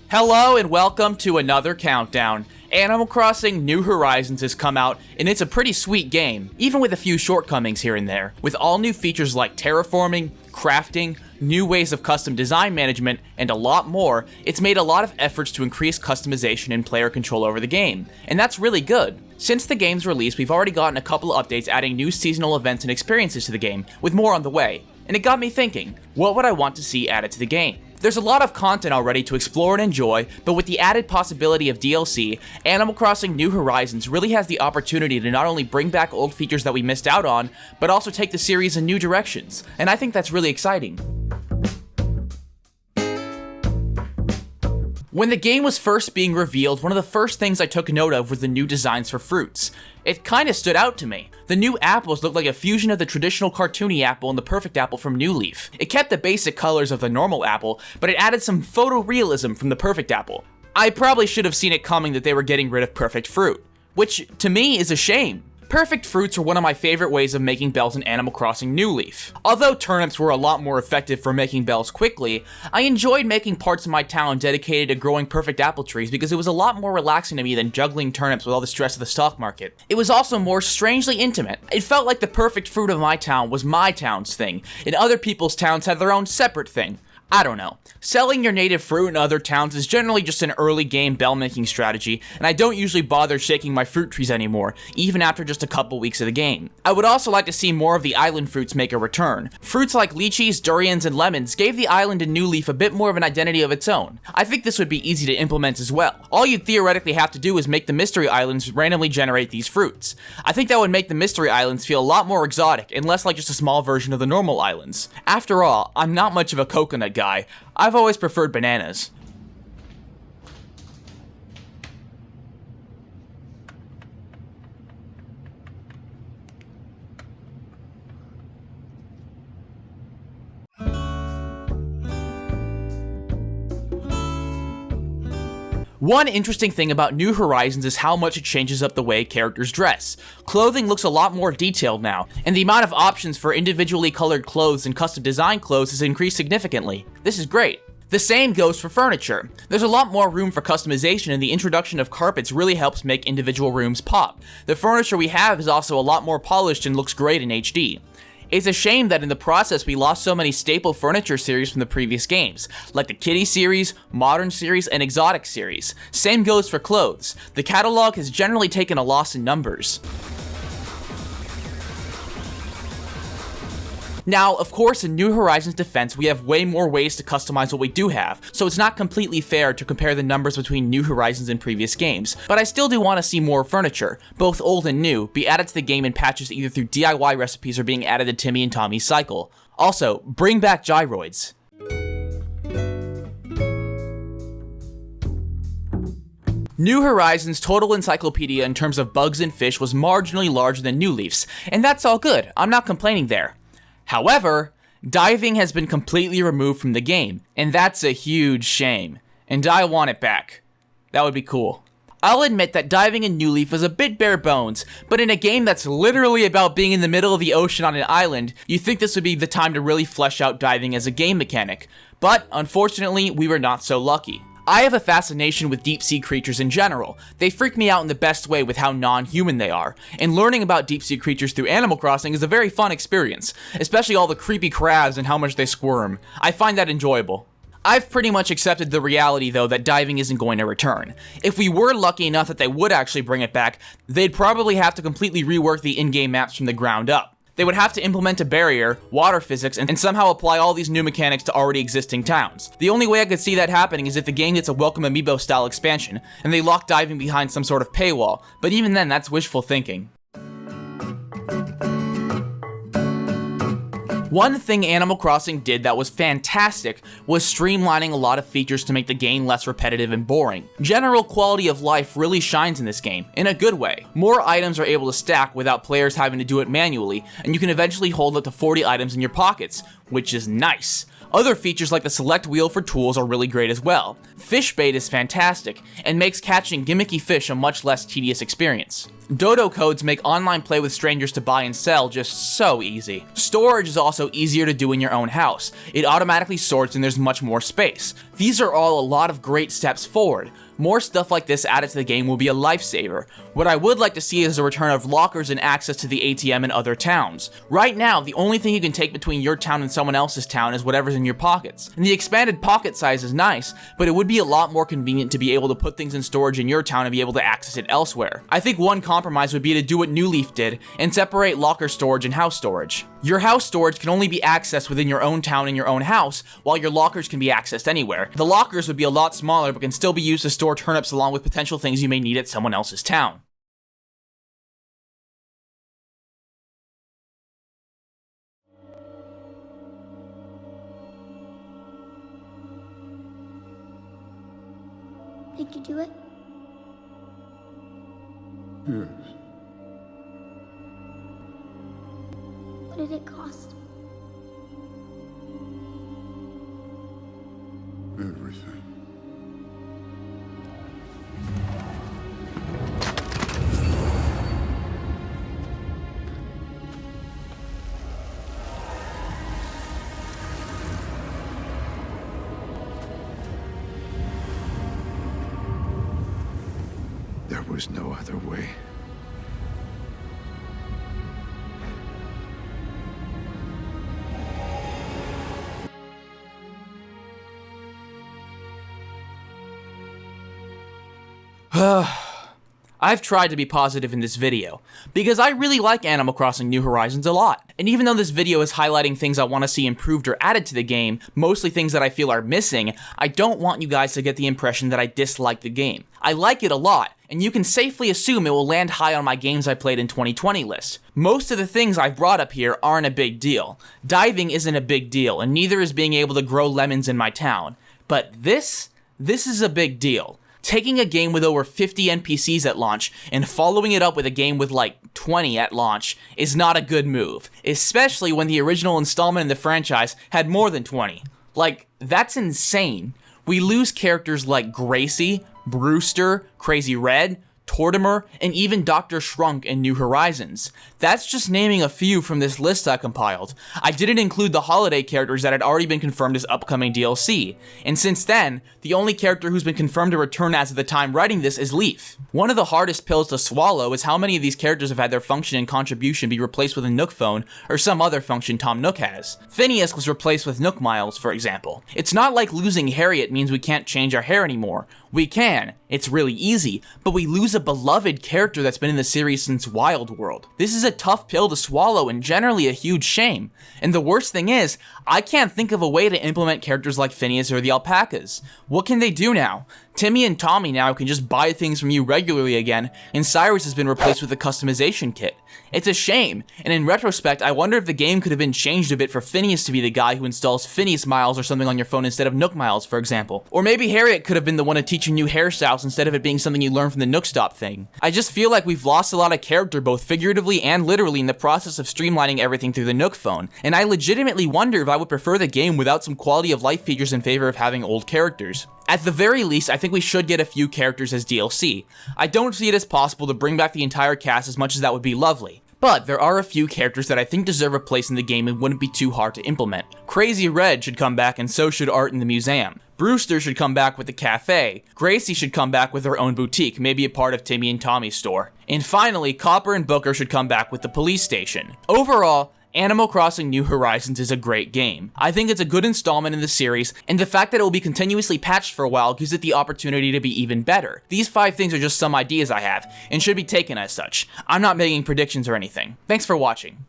Hello and welcome to another countdown. Animal Crossing New Horizons has come out, and it's a pretty sweet game, even with a few shortcomings here and there. With all new features like terraforming, crafting, new ways of custom design management, and a lot more, it's made a lot of efforts to increase customization and player control over the game, and that's really good. Since the game's release, we've already gotten a couple of updates adding new seasonal events and experiences to the game, with more on the way. And it got me thinking, what would I want to see added to the game? There's a lot of content already to explore and enjoy, but with the added possibility of DLC, Animal Crossing New Horizons really has the opportunity to not only bring back old features that we missed out on, but also take the series in new directions, and I think that's really exciting. When the game was first being revealed, one of the first things I took note of was the new designs for fruits. It kinda stood out to me. The new apples looked like a fusion of the traditional cartoony apple and the perfect apple from New Leaf. It kept the basic colors of the normal apple, but it added some photorealism from the perfect apple. I probably should have seen it coming that they were getting rid of perfect fruit, which to me is a shame. Perfect fruits are one of my favorite ways of making bells in Animal Crossing New Leaf. Although turnips were a lot more effective for making bells quickly, I enjoyed making parts of my town dedicated to growing perfect apple trees because it was a lot more relaxing to me than juggling turnips with all the stress of the stock market. It was also more strangely intimate. It felt like the perfect fruit of my town was my town's thing, and other people's towns had their own separate thing. I don't know. Selling your native fruit in other towns is generally just an early game bell making strategy, and I don't usually bother shaking my fruit trees anymore, even after just a couple weeks of the game. I would also like to see more of the island fruits make a return. Fruits like lychees, durians, and lemons gave the island in New Leaf a bit more of an identity of its own. I think this would be easy to implement as well. All you'd theoretically have to do is make the mystery islands randomly generate these fruits. I think that would make the mystery islands feel a lot more exotic and less like just a small version of the normal islands. After all, I'm not much of a coconut guy. I've always preferred bananas. One interesting thing about New Horizons is how much it changes up the way characters dress. Clothing looks a lot more detailed now, and the amount of options for individually colored clothes and custom design clothes has increased significantly. This is great. The same goes for furniture. There's a lot more room for customization, and the introduction of carpets really helps make individual rooms pop. The furniture we have is also a lot more polished and looks great in HD. It's a shame that in the process we lost so many staple furniture series from the previous games, like the Kitty series, Modern series, and Exotic series. Same goes for clothes. The catalog has generally taken a loss in numbers. Now, of course, in New Horizons' defense, we have way more ways to customize what we do have, so it's not completely fair to compare the numbers between New Horizons and previous games, but I still do want to see more furniture, both old and new, be added to the game in patches either through DIY recipes or being added to Timmy and Tommy's cycle. Also, bring back gyroids. New Horizons' total encyclopedia in terms of bugs and fish was marginally larger than New Leaf's, and that's all good, I'm not complaining there. However, diving has been completely removed from the game, and that's a huge shame, and I want it back. That would be cool. I'll admit that diving in New Leaf was a bit bare bones, but in a game that's literally about being in the middle of the ocean on an island, you'd think this would be the time to really flesh out diving as a game mechanic. But, unfortunately, we were not so lucky. I have a fascination with deep-sea creatures in general. They freak me out in the best way with how non-human they are, and learning about deep-sea creatures through Animal Crossing is a very fun experience, especially all the creepy crabs and how much they squirm. I find that enjoyable. I've pretty much accepted the reality, though, that diving isn't going to return. If we were lucky enough that they would actually bring it back, they'd probably have to completely rework the in-game maps from the ground up. They would have to implement a barrier, water physics, and somehow apply all these new mechanics to already existing towns. The only way I could see that happening is if the game gets a Welcome Amiibo style expansion, and they lock diving behind some sort of paywall, but even then, that's wishful thinking. One thing Animal Crossing did that was fantastic was streamlining a lot of features to make the game less repetitive and boring. General quality of life really shines in this game, in a good way. More items are able to stack without players having to do it manually, and you can eventually hold up to 40 items in your pockets, which is nice. Other features like the select wheel for tools are really great as well. Fish bait is fantastic, and makes catching gimmicky fish a much less tedious experience. Dodo codes make online play with strangers to buy and sell just so easy. Storage is also easier to do in your own house. It automatically sorts and there's much more space. These are all a lot of great steps forward. More stuff like this added to the game will be a lifesaver. What I would like to see is a return of lockers and access to the ATM in other towns. Right now, the only thing you can take between your town and someone else's town is whatever's in your pockets. And the expanded pocket size is nice, but it would be a lot more convenient to be able to put things in storage in your town and be able to access it elsewhere. I think one compromise would be to do what New Leaf did and separate locker storage and house storage. Your house storage can only be accessed within your own town and your own house, while your lockers can be accessed anywhere. The lockers would be a lot smaller but can still be used to store turnips along with potential things you may need at someone else's town. Did you do it? Yes. What did it cost? Everything. There was no other way. I've tried to be positive in this video, because I really like Animal Crossing New Horizons a lot. And even though this video is highlighting things I want to see improved or added to the game, mostly things that I feel are missing, I don't want you guys to get the impression that I dislike the game. I like it a lot, and you can safely assume it will land high on my games I played in 2020 list. Most of the things I've brought up here aren't a big deal. Diving isn't a big deal, and neither is being able to grow lemons in my town. But this is a big deal. Taking a game with over 50 NPCs at launch and following it up with a game with like 20 at launch is not a good move, especially when the original installment in the franchise had more than 20. Like, that's insane. We lose characters like Gracie, Brewster, Crazy Red, Tortimer, and even Dr. Shrunk in New Horizons. That's just naming a few from this list I compiled. I didn't include the holiday characters that had already been confirmed as upcoming DLC, and since then, the only character who's been confirmed to return as of the time writing this is Leaf. One of the hardest pills to swallow is how many of these characters have had their function and contribution be replaced with a Nook phone or some other function Tom Nook has. Phineas was replaced with Nook Miles, for example. It's not like losing Harriet means we can't change our hair anymore. We can, it's really easy, but we lose a beloved character that's been in the series since Wild World. This is a tough pill to swallow and generally a huge shame. And the worst thing is, I can't think of a way to implement characters like Phineas or the alpacas. What can they do now? Timmy and Tommy now can just buy things from you regularly again, and Cyrus has been replaced with a customization kit. It's a shame, and in retrospect, I wonder if the game could have been changed a bit for Phineas to be the guy who installs Phineas Miles or something on your phone instead of Nook Miles, for example. Or maybe Harriet could have been the one to teach you new hairstyles instead of it being something you learn from the Nook Stop thing. I just feel like we've lost a lot of character both figuratively and literally in the process of streamlining everything through the Nook phone, and I legitimately wonder if I would prefer the game without some quality of life features in favor of having old characters. At the very least, I think we should get a few characters as DLC. I don't see it as possible to bring back the entire cast as much as that would be lovely. But there are a few characters that I think deserve a place in the game and wouldn't be too hard to implement. Crazy Red should come back, and so should Art in the Museum. Brewster should come back with the cafe. Gracie should come back with her own boutique, maybe a part of Timmy and Tommy's store. And finally, Copper and Booker should come back with the police station. Overall, Animal Crossing New Horizons is a great game. I think it's a good installment in the series, and the fact that it will be continuously patched for a while gives it the opportunity to be even better. These 5 things are just some ideas I have, and should be taken as such. I'm not making predictions or anything. Thanks for watching.